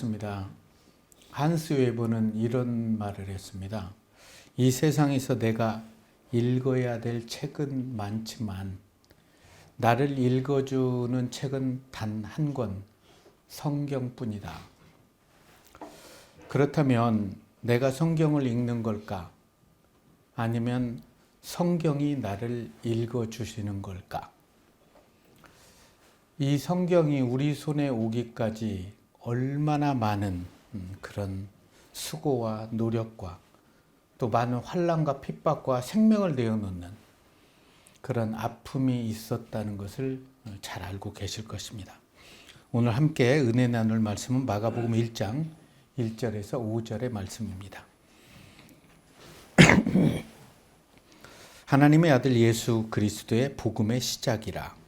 그렇습니다. 한스 웨버는 이런 말을 했습니다. 이 세상에서 내가 읽어야 될 책은 많지만 나를 읽어주는 책은 단 한 권, 성경뿐이다. 그렇다면 내가 성경을 읽는 걸까? 아니면 성경이 나를 읽어주시는 걸까? 이 성경이 우리 손에 오기까지 얼마나 많은 그런 수고와 노력과 또 많은 환난과 핍박과 생명을 내어놓는 그런 아픔이 있었다는 것을 잘 알고 계실 것입니다. 오늘 함께 은혜 나눌 말씀은 마가복음 1장 1절에서 5절의 말씀입니다. 하나님의 아들 예수 그리스도의 복음의 시작이라.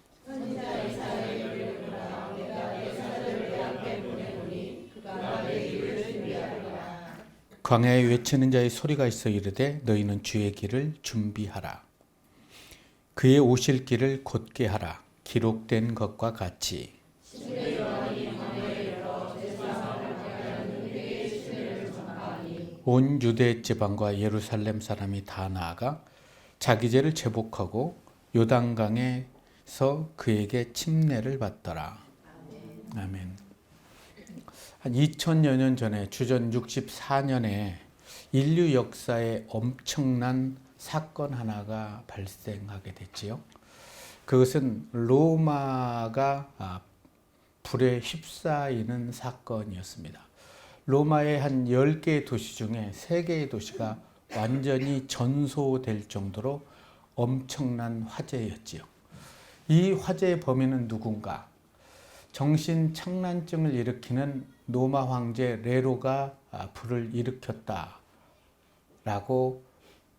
광야에 외치는 자의 소리가 있어 이르되 너희는 주의 길을 준비하라. 그의 오실 길을 곧게 하라. 기록된 것과 같이. 온 유대 지방과 예루살렘 사람이 다 나아가 자기 죄를 제복하고 요단강에서 그에게 침례를 받더라. 아멘. 한 2000여 년 전에 주전 64년에 인류 역사에 엄청난 사건 하나가 발생하게 됐지요. 그것은 로마가 불에 휩싸이는 사건이었습니다. 로마의 한 10개의 도시 중에 3개의 도시가 완전히 전소될 정도로 엄청난 화재였지요. 이 화재의 범인은 누군가? 정신착란증을 일으키는 로마 황제 네로가 불을 일으켰다라고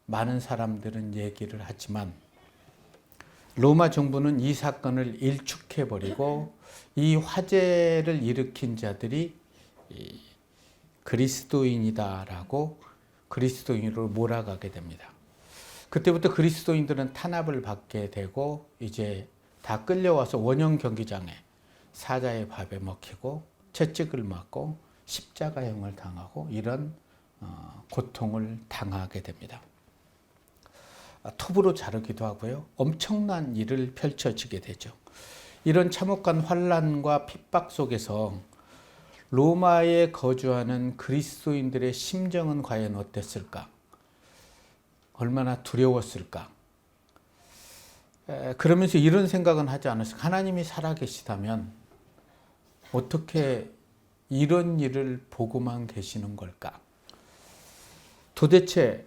많은 사람들은 얘기를 하지만 로마 정부는 이 사건을 일축해버리고 이 화재를 일으킨 자들이 그리스도인이다라고 그리스도인으로 몰아가게 됩니다. 그때부터 그리스도인들은 탄압을 받게 되고 이제 다 끌려와서 원형 경기장에 사자의 밥에 먹히고 채찍을 맞고 십자가형을 당하고 이런 고통을 당하게 됩니다. 톱으로 자르기도 하고요. 엄청난 일을 펼쳐지게 되죠. 이런 참혹한 환난과 핍박 속에서 로마에 거주하는 그리스도인들의 심정은 과연 어땠을까? 얼마나 두려웠을까? 그러면서 이런 생각은 하지 않았을까? 하나님이 살아계시다면 어떻게 이런 일을 보고만 계시는 걸까? 도대체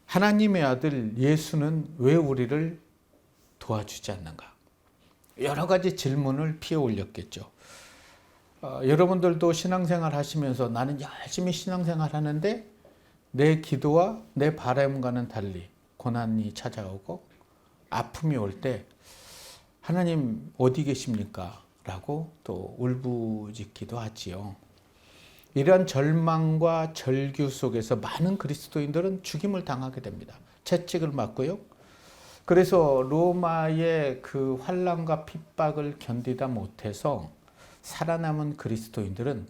하나님의 아들 예수는 왜 우리를 도와주지 않는가? 여러 가지 질문을 피해 올렸겠죠. 여러분들도 신앙생활 하시면서 나는 열심히 신앙생활 하는데 내 기도와 내 바람과는 달리 고난이 찾아오고 아픔이 올 때 하나님 어디 계십니까? 라고 또 울부짖기도 하지요. 이러한 절망과 절규 속에서 많은 그리스도인들은 죽임을 당하게 됩니다. 채찍을 맞고요. 그래서 로마의 그 환난과 핍박을 견디다 못해서 살아남은 그리스도인들은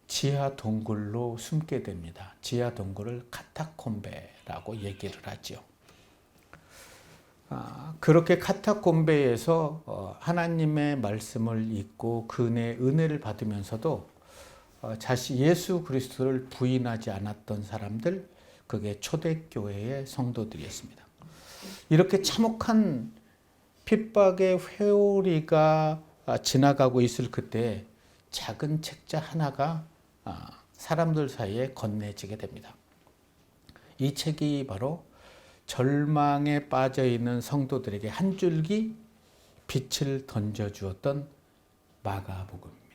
지하 동굴로 숨게 됩니다. 지하 동굴을 카타콤베라고 얘기를 하죠. 그렇게 카타콤베에서 하나님의 말씀을 읽고 그의 은혜를 받으면서도 예수 그리스도를 부인하지 않았던 사람들, 그게 초대교회의 성도들이었습니다. 이렇게 참혹한 핍박의 회오리가 지나가고 있을 그때 작은 책자 하나가 사람들 사이에 건네지게 됩니다. 이 책이 바로 절망에 빠져 있는 성도들에게 한 줄기 빛을 던져주었던 마가복음입니다.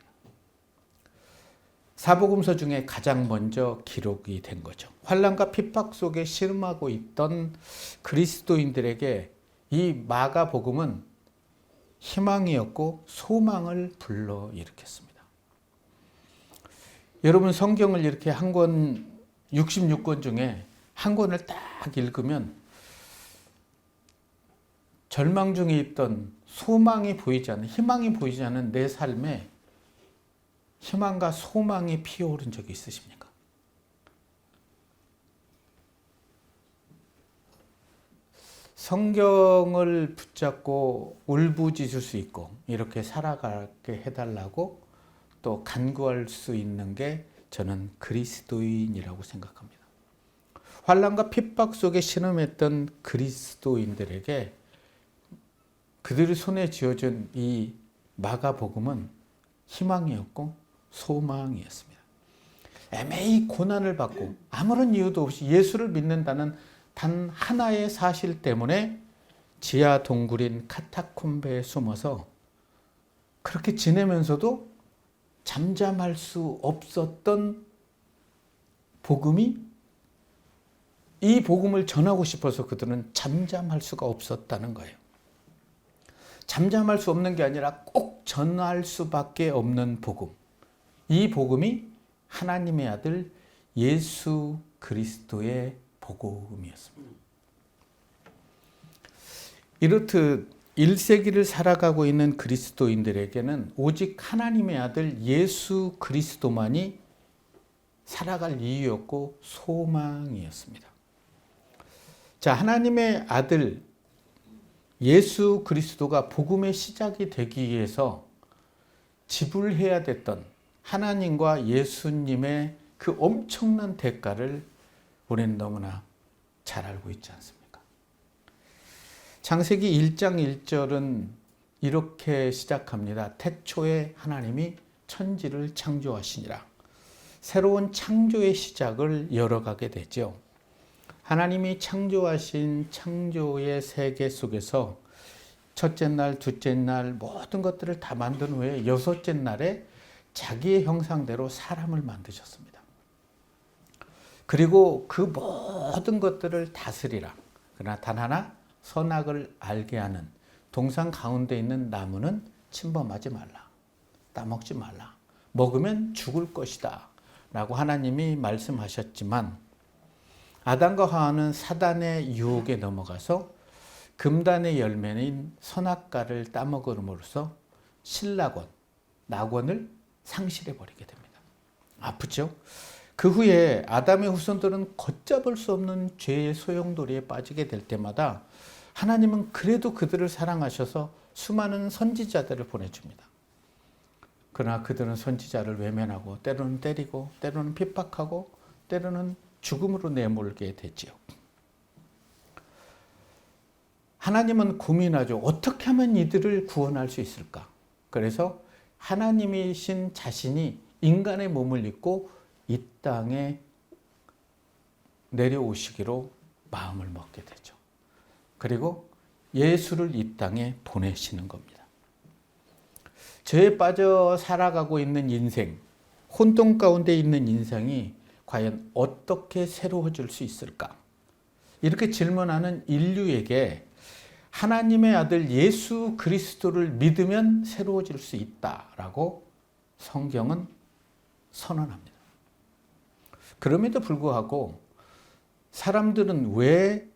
사복음서 중에 가장 먼저 기록이 된 거죠. 환난과 핍박 속에 씨름하고 있던 그리스도인들에게 이 마가복음은 희망이었고 소망을 불러일으켰습니다. 여러분 성경을 이렇게 한 권 66권 중에 한 권을 딱 읽으면 절망 중에 있던 소망이 보이지 않는, 희망이 보이지 않는 내 삶에 희망과 소망이 피어오른 적이 있으십니까? 성경을 붙잡고 울부짖을 수 있고 이렇게 살아가게 해달라고 또 간구할 수 있는 게 저는 그리스도인이라고 생각합니다. 환난과 핍박 속에 신음했던 그리스도인들에게 그들의 손에 쥐어준 이 마가복음은 희망이었고 소망이었습니다. 애매히 고난을 받고 아무런 이유도 없이 예수를 믿는다는 단 하나의 사실 때문에 지하 동굴인 카타콤베에 숨어서 그렇게 지내면서도 잠잠할 수 없었던 복음이, 이 복음을 전하고 싶어서 그들은 잠잠할 수가 없었다는 거예요. 잠잠할 수 없는 게 아니라 꼭 전할 수밖에 없는 복음. 이 복음이 하나님의 아들 예수 그리스도의 복음이었습니다. 이렇듯 1세기를 살아가고 있는 그리스도인들에게는 오직 하나님의 아들 예수 그리스도만이 살아갈 이유였고 소망이었습니다. 자, 하나님의 아들 예수 그리스도가 복음의 시작이 되기 위해서 지불해야 됐던 하나님과 예수님의 그 엄청난 대가를 우리는 너무나 잘 알고 있지 않습니까? 창세기 1장 1절은 이렇게 시작합니다. 태초에 하나님이 천지를 창조하시니라. 새로운 창조의 시작을 열어가게 되죠. 하나님이 창조하신 창조의 세계 속에서 첫째 날, 둘째 날 모든 것들을 다 만든 후에 여섯째 날에 자기의 형상대로 사람을 만드셨습니다. 그리고 그 모든 것들을 다스리라. 그러나 단 하나 선악을 알게 하는 동산 가운데 있는 나무는 침범하지 말라. 따먹지 말라. 먹으면 죽을 것이다. 라고 하나님이 말씀하셨지만 아담과 하와는 사단의 유혹에 넘어가서 금단의 열매인 선악과를 따먹음으로써 신락원, 낙원을 상실해버리게 됩니다. 아프죠? 그 후에 아담의 후손들은 걷잡을 수 없는 죄의 소용돌이에 빠지게 될 때마다 하나님은 그래도 그들을 사랑하셔서 수많은 선지자들을 보내줍니다. 그러나 그들은 선지자를 외면하고 때로는 때리고 때로는 핍박하고 때로는 죽음으로 내몰게 되지요. 하나님은 고민하죠. 어떻게 하면 이들을 구원할 수 있을까? 그래서 하나님이신 자신이 인간의 몸을 입고 이 땅에 내려오시기로 마음을 먹게 되죠. 그리고 예수를 이 땅에 보내시는 겁니다. 죄에 빠져 살아가고 있는 인생, 혼돈 가운데 있는 인생이 과연 어떻게 새로워질 수 있을까? 이렇게 질문하는 인류에게 하나님의 아들 예수 그리스도를 믿으면 새로워질 수 있다라고 성경은 선언합니다. 그럼에도 불구하고 사람들은 왜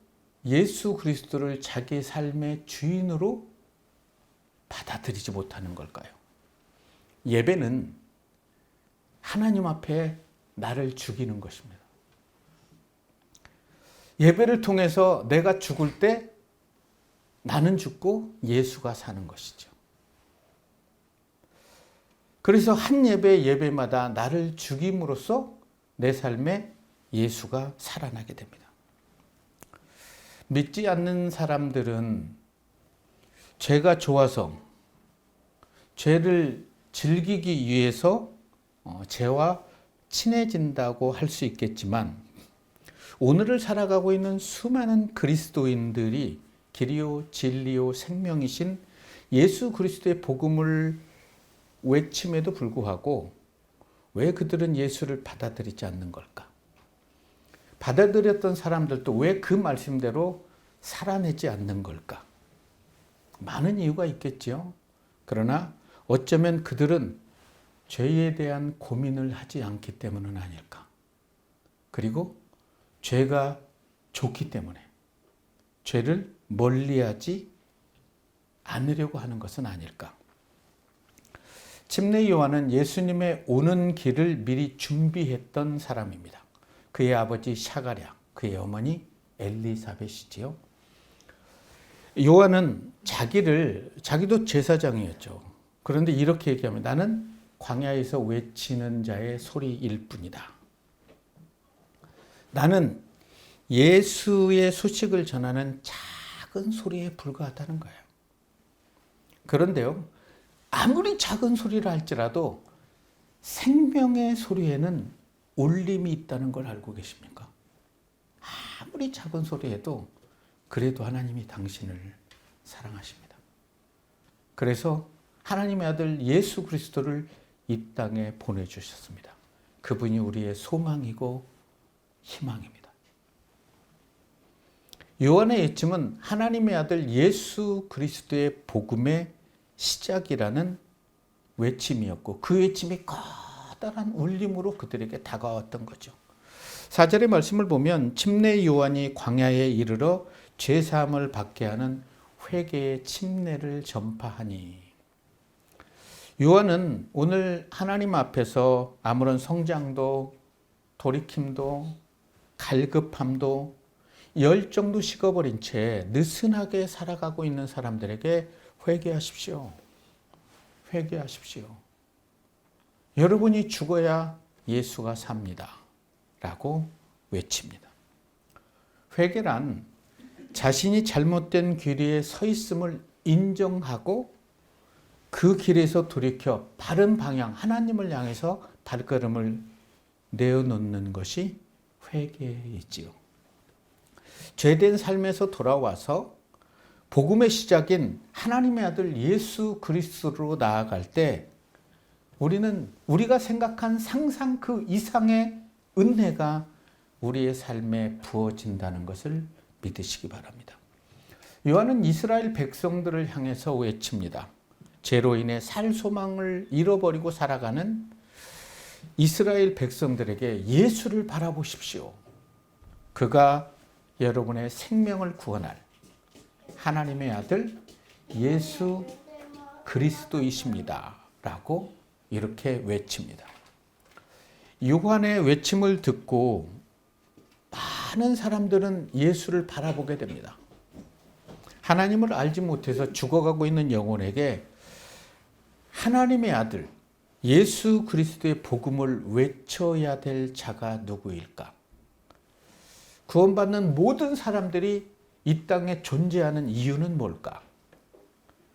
예수 그리스도를 자기 삶의 주인으로 받아들이지 못하는 걸까요? 예배는 하나님 앞에 나를 죽이는 것입니다. 예배를 통해서 내가 죽을 때 나는 죽고 예수가 사는 것이죠. 그래서 한 예배마다 나를 죽임으로써 내 삶에 예수가 살아나게 됩니다. 믿지 않는 사람들은 죄가 좋아서 죄를 즐기기 위해서 죄와 친해진다고 할 수 있겠지만 오늘을 살아가고 있는 수많은 그리스도인들이 길이요 진리요 생명이신 예수 그리스도의 복음을 외침에도 불구하고 왜 그들은 예수를 받아들이지 않는 걸까? 받아들였던 사람들도 왜 그 말씀대로 살아내지 않는 걸까? 많은 이유가 있겠지요. 그러나 어쩌면 그들은 죄에 대한 고민을 하지 않기 때문은 아닐까? 그리고 죄가 좋기 때문에 죄를 멀리하지 않으려고 하는 것은 아닐까? 침례 요한은 예수님의 오는 길을 미리 준비했던 사람입니다. 그의 아버지 샤가랴, 그의 어머니 엘리사벳이지요. 요한은 자기도 제사장이었죠. 그런데 이렇게 얘기합니다. 나는 광야에서 외치는 자의 소리일 뿐이다. 나는 예수의 소식을 전하는 작은 소리에 불과하다는 거예요. 그런데요, 아무리 작은 소리를 할지라도 생명의 소리에는 울림이 있다는 걸 알고 계십니까? 아무리 작은 소리에도 그래도 하나님이 당신을 사랑하십니다. 그래서 하나님의 아들 예수 그리스도를 이 땅에 보내주셨습니다. 그분이 우리의 소망이고 희망입니다. 요한의 예침은 하나님의 아들 예수 그리스도의 복음의 시작이라는 외침이었고 그 외침이 커다란 울림으로 그들에게 다가왔던 거죠. 4절의 말씀을 보면 침례 요한이 광야에 이르러 죄사함을 받게 하는 회개의 침례를 전파하니, 요한은 오늘 하나님 앞에서 아무런 성장도 돌이킴도 갈급함도 열정도 식어버린 채 느슨하게 살아가고 있는 사람들에게 회개하십시오. 회개하십시오. 여러분이 죽어야 예수가 삽니다. 라고 외칩니다. 회개란 자신이 잘못된 길 위에 서 있음을 인정하고 그 길에서 돌이켜 바른 방향, 하나님을 향해서 발걸음을 내어놓는 것이 회개이지요. 죄된 삶에서 돌아와서 복음의 시작인 하나님의 아들 예수 그리스도로 나아갈 때 우리가 생각한 상상 그 이상의 은혜가 우리의 삶에 부어진다는 것을 믿으시기 바랍니다. 요한은 이스라엘 백성들을 향해서 외칩니다. 죄로 인해 살 소망을 잃어버리고 살아가는 이스라엘 백성들에게 예수를 바라보십시오. 그가 여러분의 생명을 구원할 하나님의 아들 예수 그리스도이십니다. 라고 이렇게 외칩니다. 요한의 외침을 듣고 많은 사람들은 예수를 바라보게 됩니다. 하나님을 알지 못해서 죽어가고 있는 영혼에게 하나님의 아들 예수 그리스도의 복음을 외쳐야 될 자가 누구일까? 구원받는 모든 사람들이 이 땅에 존재하는 이유는 뭘까?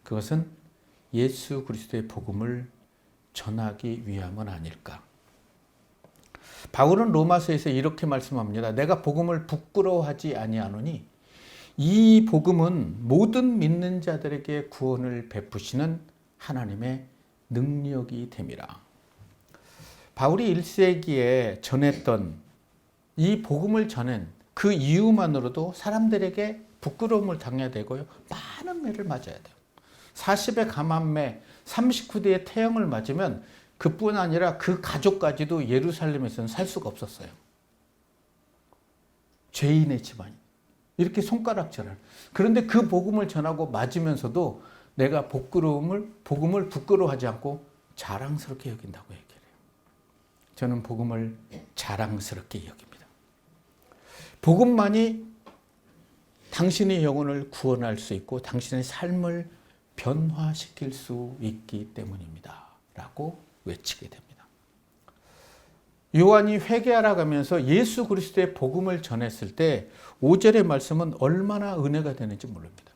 그것은 예수 그리스도의 복음을 전하기 위함은 아닐까? 바울은 로마서에서 이렇게 말씀합니다. 내가 복음을 부끄러워하지 아니하노니 이 복음은 모든 믿는 자들에게 구원을 베푸시는 하나님의 능력이 됨이라. 바울이 1세기에 전했던 이 복음을 전한 그 이유만으로도 사람들에게 부끄러움을 당해야 되고요. 많은 매를 맞아야 돼요. 40의 감암매, 39대의 태형을 맞으면 그뿐 아니라 그 가족까지도 예루살렘에서는 살 수가 없었어요. 죄인의 집안이. 이렇게 손가락질을. 그런데 그 복음을 전하고 맞으면서도 내가 복음을 부끄러워하지 않고 자랑스럽게 여긴다고 얘기해요. 저는 복음을 자랑스럽게 여깁니다. 복음만이 당신의 영혼을 구원할 수 있고 당신의 삶을 변화시킬 수 있기 때문입니다. 라고 외치게 됩니다. 요한이 회개하라고 하면서 예수 그리스도의 복음을 전했을 때 5절의 말씀은 얼마나 은혜가 되는지 모릅니다.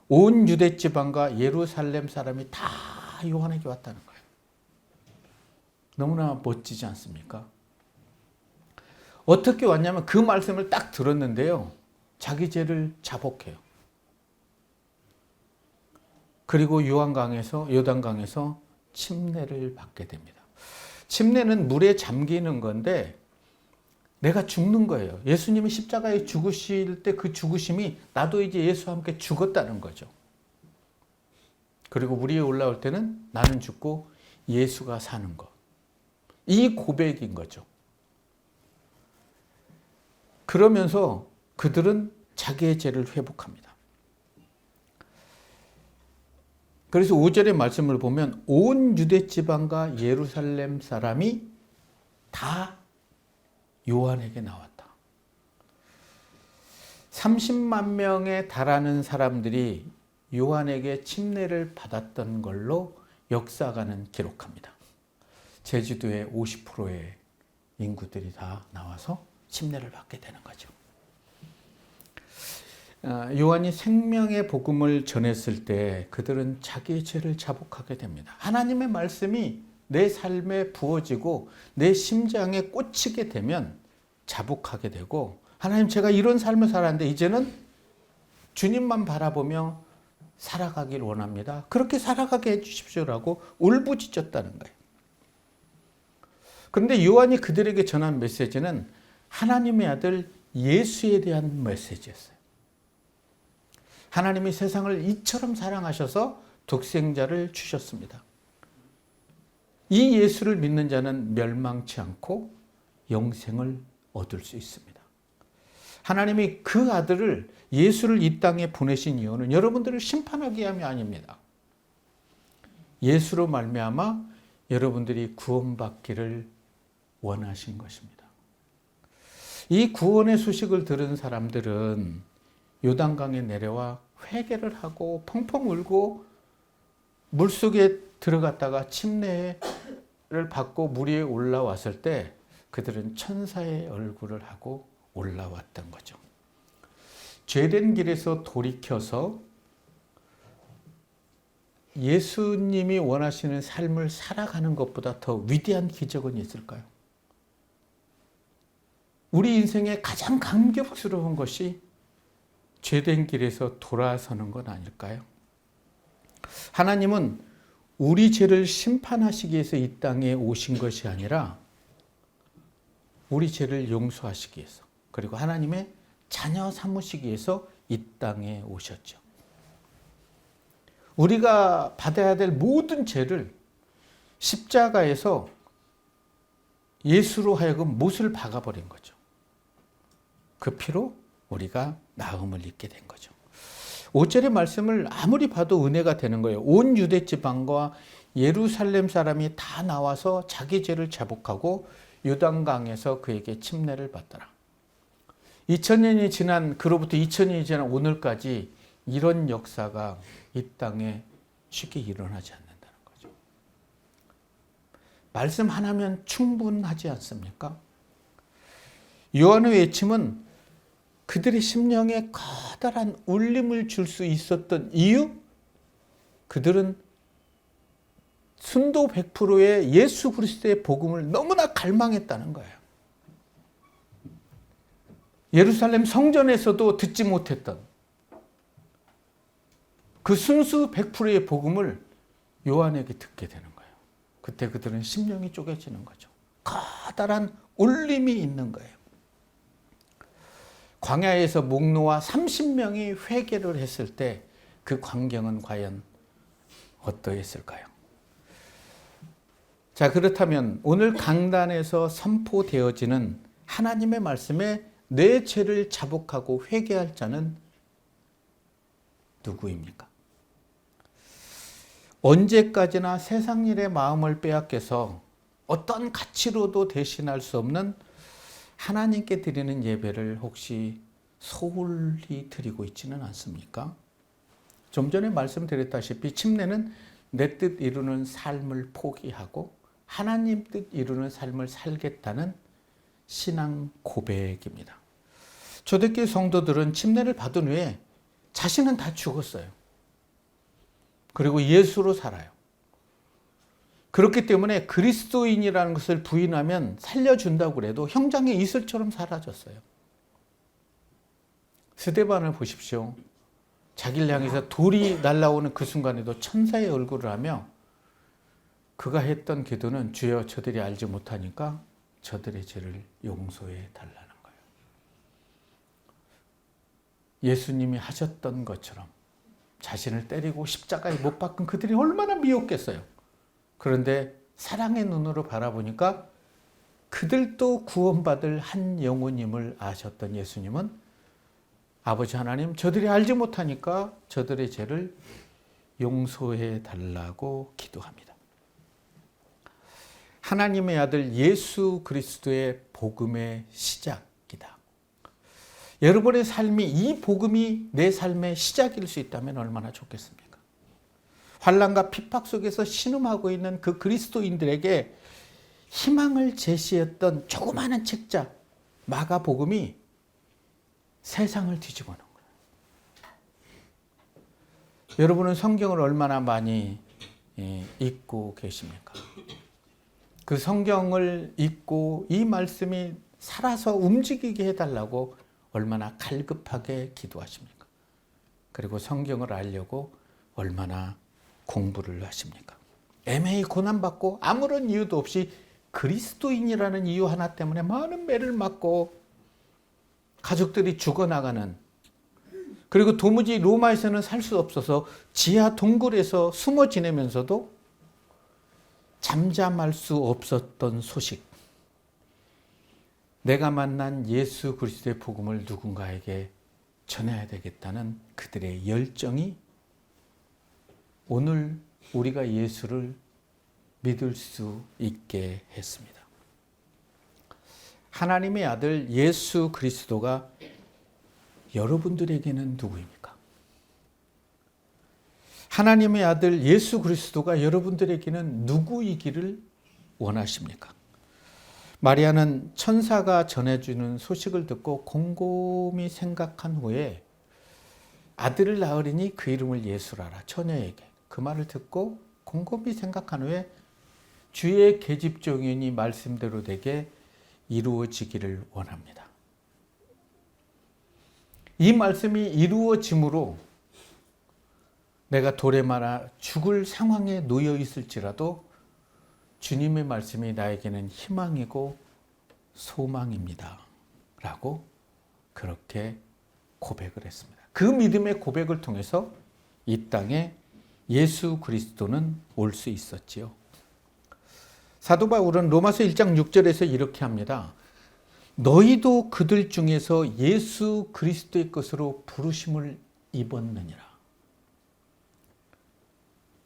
온 유대 지방과 예루살렘 사람이 다 요한에게 왔다는 거예요. 너무나 멋지지 않습니까? 어떻게 왔냐면 그 말씀을 딱 들었는데요. 자기 죄를 자복해요. 그리고 요단강에서 침례를 받게 됩니다. 침례는 물에 잠기는 건데 내가 죽는 거예요. 예수님이 십자가에 죽으실 때 그 죽으심이 나도 이제 예수와 함께 죽었다는 거죠. 그리고 물 위에 올라올 때는 나는 죽고 예수가 사는 것. 이 고백인 거죠. 그러면서 그들은 자기의 죄를 회복합니다. 그래서 5절의 말씀을 보면 온 유대 지방과 예루살렘 사람이 다 요한에게 나왔다. 30만 명에 달하는 사람들이 요한에게 침례를 받았던 걸로 역사가는 기록합니다. 제주도의 50%의 인구들이 다 나와서 침례를 받게 되는 거죠. 요한이 생명의 복음을 전했을 때 그들은 자기의 죄를 자복하게 됩니다. 하나님의 말씀이 내 삶에 부어지고 내 심장에 꽂히게 되면 자복하게 되고, 하나님, 제가 이런 삶을 살았는데 이제는 주님만 바라보며 살아가길 원합니다. 그렇게 살아가게 해주십시오라고 울부짖었다는 거예요. 그런데 요한이 그들에게 전한 메시지는 하나님의 아들 예수에 대한 메시지였어요. 하나님이 세상을 이처럼 사랑하셔서 독생자를 주셨습니다. 이 예수를 믿는 자는 멸망치 않고 영생을 얻을 수 있습니다. 하나님이 그 아들을, 예수를 이 땅에 보내신 이유는 여러분들을 심판하기 위함이 아닙니다. 예수로 말미암아 여러분들이 구원받기를 원하신 것입니다. 이 구원의 소식을 들은 사람들은 요단강에 내려와 회개를 하고 펑펑 울고 물속에 들어갔다가 침례를 받고 물 위에 올라왔을 때 그들은 천사의 얼굴을 하고 올라왔던 거죠. 죄된 길에서 돌이켜서 예수님이 원하시는 삶을 살아가는 것보다 더 위대한 기적은 있을까요? 우리 인생의 가장 감격스러운 것이 죄된 길에서 돌아서는 건 아닐까요? 하나님은 우리 죄를 심판하시기 위해서 이 땅에 오신 것이 아니라 우리 죄를 용서하시기 위해서, 그리고 하나님의 자녀 삼으시기 위해서 이 땅에 오셨죠. 우리가 받아야 될 모든 죄를 십자가에서 예수로 하여금 못을 박아버린 거죠. 그 피로 우리가 나음을 입게 된 거죠. 5절의 말씀을 아무리 봐도 은혜가 되는 거예요. 온 유대 지방과 예루살렘 사람이 다 나와서 자기 죄를 자복하고 요단강에서 그에게 침례를 받더라. 2000년이 지난, 그로부터 2000년이 지난 오늘까지 이런 역사가 이 땅에 쉽게 일어나지 않는다는 거죠. 말씀 하나면 충분하지 않습니까? 요한의 외침은 그들의 심령에 커다란 울림을 줄 수 있었던 이유? 그들은 순도 100%의 예수 그리스도의 복음을 너무나 갈망했다는 거예요. 예루살렘 성전에서도 듣지 못했던 그 순수 100%의 복음을 요한에게 듣게 되는 거예요. 그때 그들은 심령이 쪼개지는 거죠. 커다란 울림이 있는 거예요. 광야에서 목노아 30명이 회개를 했을 때 그 광경은 과연 어떠했을까요? 자, 그렇다면 오늘 강단에서 선포되어지는 하나님의 말씀에 내 죄를 자복하고 회개할 자는 누구입니까? 언제까지나 세상 일에 마음을 빼앗겨서 어떤 가치로도 대신할 수 없는 하나님께 드리는 예배를 혹시 소홀히 드리고 있지는 않습니까? 좀 전에 말씀드렸다시피 침례는 내 뜻 이루는 삶을 포기하고 하나님 뜻 이루는 삶을 살겠다는 신앙 고백입니다. 초대교회 성도들은 침례를 받은 후에 자신은 다 죽었어요. 그리고 예수로 살아요. 그렇기 때문에 그리스도인이라는 것을 부인하면 살려준다고 해도 형장의 이슬처럼 사라졌어요. 스데반을 보십시오. 자기를 향해서 돌이 날아오는 그 순간에도 천사의 얼굴을 하며 그가 했던 기도는 주여 저들이 알지 못하니까 저들의 죄를 용서해 달라는 거예요. 예수님이 하셨던 것처럼 자신을 때리고 십자가에 못 박은 그들이 얼마나 미웠겠어요. 그런데 사랑의 눈으로 바라보니까 그들도 구원받을 한 영혼임을 아셨던 예수님은 아버지 하나님, 저들이 알지 못하니까 저들의 죄를 용서해 달라고 기도합니다. 하나님의 아들 예수 그리스도의 복음의 시작이다. 여러분의 삶이 이 복음이 내 삶의 시작일 수 있다면 얼마나 좋겠습니까? 환난과 핍박 속에서 신음하고 있는 그 그리스도인들에게 희망을 제시했던 조그마한 책자 마가복음이 세상을 뒤집어 놓은 거예요. 여러분은 성경을 얼마나 많이 읽고 계십니까? 그 성경을 읽고 이 말씀이 살아서 움직이게 해달라고 얼마나 갈급하게 기도하십니까? 그리고 성경을 알려고 얼마나 공부를 하십니까? 애매히 고난받고 아무런 이유도 없이 그리스도인이라는 이유 하나 때문에 많은 매를 맞고 가족들이 죽어나가는, 그리고 도무지 로마에서는 살 수 없어서 지하 동굴에서 숨어 지내면서도 잠잠할 수 없었던 소식. 내가 만난 예수 그리스도의 복음을 누군가에게 전해야 되겠다는 그들의 열정이 오늘 우리가 예수를 믿을 수 있게 했습니다. 하나님의 아들 예수 그리스도가 여러분들에게는 누구입니까? 하나님의 아들 예수 그리스도가 여러분들에게는 누구이기를 원하십니까? 마리아는 천사가 전해주는 소식을 듣고 곰곰이 생각한 후에 아들을 낳으리니 그 이름을 예수라라, 처녀에게. 그 말을 듣고 곰곰이 생각한 후에 주의 계집종이니 말씀대로 되게 이루어지기를 원합니다. 이 말씀이 이루어짐으로 내가 돌에 말아 죽을 상황에 놓여 있을지라도 주님의 말씀이 나에게는 희망이고 소망입니다. 라고 그렇게 고백을 했습니다. 그 믿음의 고백을 통해서 이 땅에 예수 그리스도는 올 수 있었지요. 사도 바울은 로마서 1장 6절에서 이렇게 합니다. 너희도 그들 중에서 예수 그리스도의 것으로 부르심을 입었느니라.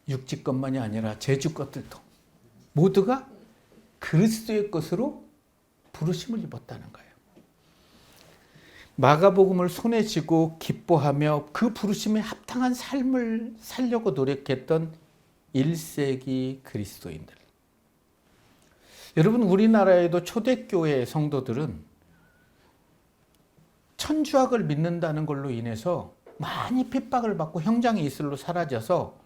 육지 것만이 아니라 제주 것들도 모두가 그리스도의 것으로 부르심을 입었다는 거예요. 마가복음을 손에 쥐고 기뻐하며 그 부르심에 합당한 삶을 살려고 노력했던 1세기 그리스도인들. 여러분, 우리나라에도 초대교회 성도들은 천주학을 믿는다는 걸로 인해서 많이 핍박을 받고 형장의 이슬로 사라져서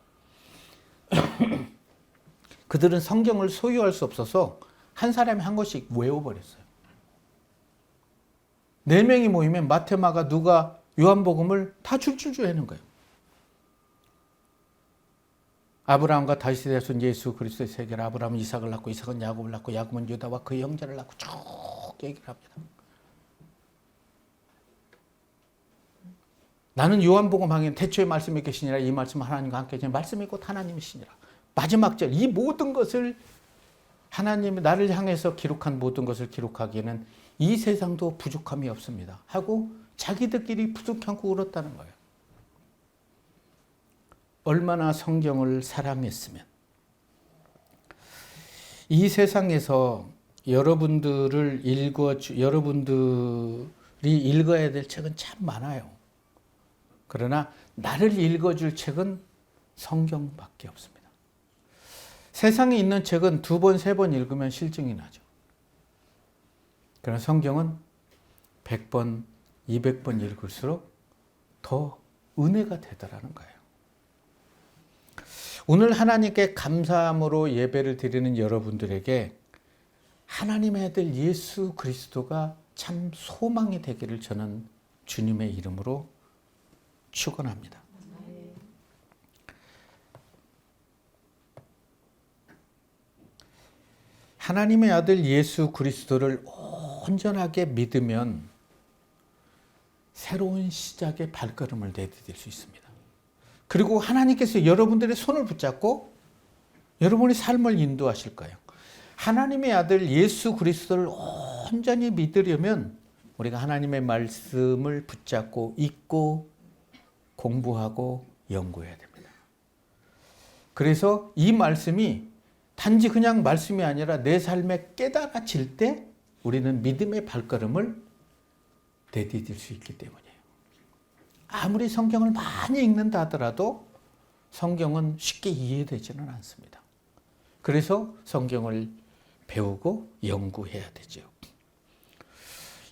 그들은 성경을 소유할 수 없어서 한 사람이 한 권씩 외워버렸어요. 4명이 모이면 마태, 마가, 누가, 요한복음을 다 줄줄줄 하는 거예요. 아브라함과 다윗에 대해서 예수 그리스도의 세계를, 아브라함은 이삭을 낳고 이삭은 야곱을 낳고 야곱은 유다와 그의 형제를 낳고 쭉 얘기를 합니다. 나는 요한복음 하기엔 태초에 말씀이 계시니라, 이 말씀은 하나님과 함께 계신 말씀이 곧 하나님이시니라. 마지막 절, 이 모든 것을 하나님이 나를 향해서 기록한 모든 것을 기록하기에는 이 세상도 부족함이 없습니다 하고 자기들끼리 부족하고 울었다는 거예요. 얼마나 성경을 사랑했으면. 이 세상에서 여러분들이 읽어야 될 책은 참 많아요. 그러나 나를 읽어줄 책은 성경밖에 없습니다. 세상에 있는 책은 2번, 3번 읽으면 실증이 나죠. 그러나 성경은 100번, 200번 읽을수록 더 은혜가 되더라는 거예요. 오늘 하나님께 감사함으로 예배를 드리는 여러분들에게 하나님의 아들 예수 그리스도가 참 소망이 되기를 저는 주님의 이름으로 축원합니다. 하나님의 아들 예수 그리스도를 온전하게 믿으면 새로운 시작의 발걸음을 내디딜 수 있습니다. 그리고 하나님께서 여러분들의 손을 붙잡고 여러분의 삶을 인도하실 거예요. 하나님의 아들 예수 그리스도를 온전히 믿으려면 우리가 하나님의 말씀을 붙잡고 읽고 공부하고 연구해야 됩니다. 그래서 이 말씀이 단지 그냥 말씀이 아니라 내 삶에 깨달아질 때 우리는 믿음의 발걸음을 내디딜 수 있기 때문이에요. 아무리 성경을 많이 읽는다 하더라도 성경은 쉽게 이해되지는 않습니다. 그래서 성경을 배우고 연구해야 되죠.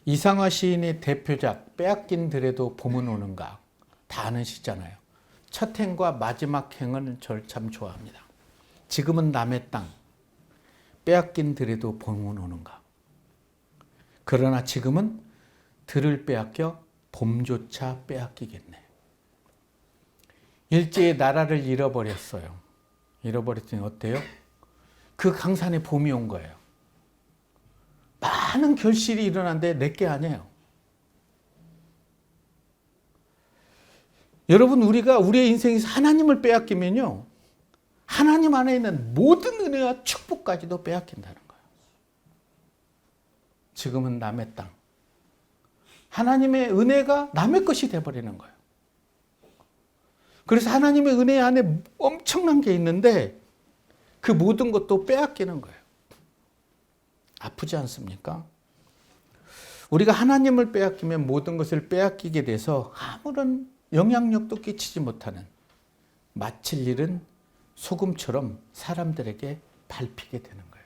이상화 시인의 대표작 빼앗긴 들에도 봄은 오는가 다 아는 시잖아요. 첫 행과 마지막 행은 절 참 좋아합니다. 지금은 남의 땅, 빼앗긴 들에도 봄은 오는가. 그러나 지금은 들을 빼앗겨 봄조차 빼앗기겠네. 일제의 나라를 잃어버렸어요. 잃어버렸더니 어때요? 그 강산에 봄이 온 거예요. 많은 결실이 일어났는데 내게 아니에요. 여러분, 우리가 우리의 인생에서 하나님을 빼앗기면요, 하나님 안에 있는 모든 은혜와 축복까지도 빼앗긴다는 거예요. 지금은 남의 땅. 하나님의 은혜가 남의 것이 돼버리는 거예요. 그래서 하나님의 은혜 안에 엄청난 게 있는데 그 모든 것도 빼앗기는 거예요. 아프지 않습니까? 우리가 하나님을 빼앗기면 모든 것을 빼앗기게 돼서 아무런 영향력도 끼치지 못하는, 마칠 일은 소금처럼 사람들에게 밟히게 되는 거예요.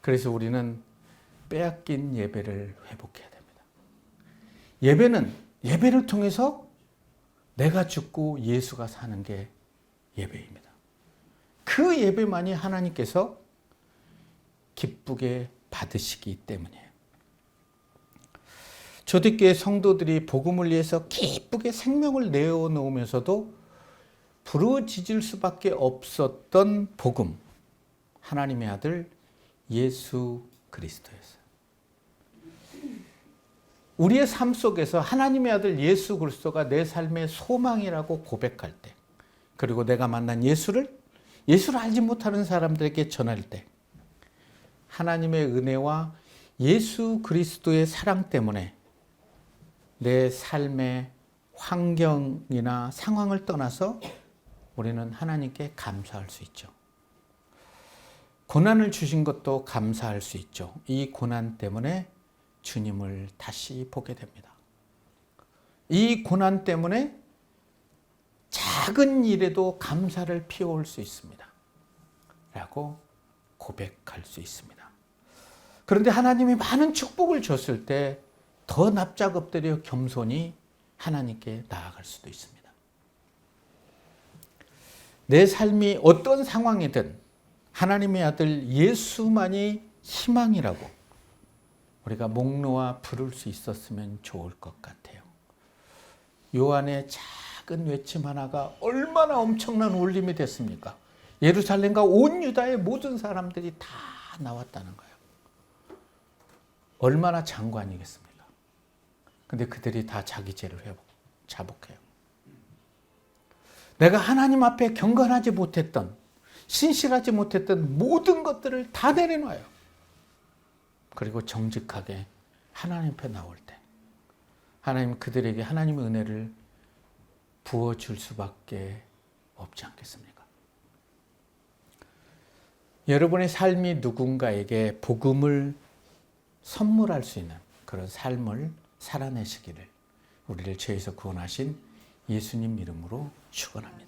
그래서 우리는 빼앗긴 예배를 회복해야 됩니다. 예배는 예배를 통해서 내가 죽고 예수가 사는 게 예배입니다. 그 예배만이 하나님께서 기쁘게 받으시기 때문이에요. 초대교회 성도들이 복음을 위해서 기쁘게 생명을 내어놓으면서도 부르짖을 수밖에 없었던 복음, 하나님의 아들 예수 그리스도였어요. 우리의 삶 속에서 하나님의 아들 예수 그리스도가 내 삶의 소망이라고 고백할 때, 그리고 내가 만난 예수를 알지 못하는 사람들에게 전할 때, 하나님의 은혜와 예수 그리스도의 사랑 때문에 내 삶의 환경이나 상황을 떠나서 우리는 하나님께 감사할 수 있죠. 고난을 주신 것도 감사할 수 있죠. 이 고난 때문에 주님을 다시 보게 됩니다. 이 고난 때문에 작은 일에도 감사를 피워올 수 있습니다. 라고 고백할 수 있습니다. 그런데 하나님이 많은 축복을 줬을 때 더 납작 엎드려 겸손히 하나님께 나아갈 수도 있습니다. 내 삶이 어떤 상황이든 하나님의 아들 예수만이 희망이라고 우리가 목 놓아 부를 수 있었으면 좋을 것 같아요. 요한의 작은 외침 하나가 얼마나 엄청난 울림이 됐습니까? 예루살렘과 온 유다의 모든 사람들이 다 나왔다는 거예요. 얼마나 장관이겠습니까? 근데 그들이 다 자기 죄를 자복해요. 내가 하나님 앞에 경건하지 못했던, 신실하지 못했던 모든 것들을 다 내려놔요. 그리고 정직하게 하나님 앞에 나올 때 하나님 그들에게 하나님의 은혜를 부어줄 수밖에 없지 않겠습니까? 여러분의 삶이 누군가에게 복음을 선물할 수 있는 그런 삶을 살아내시기를 우리를 죄에서 구원하신 예수님 이름으로 축원합니다.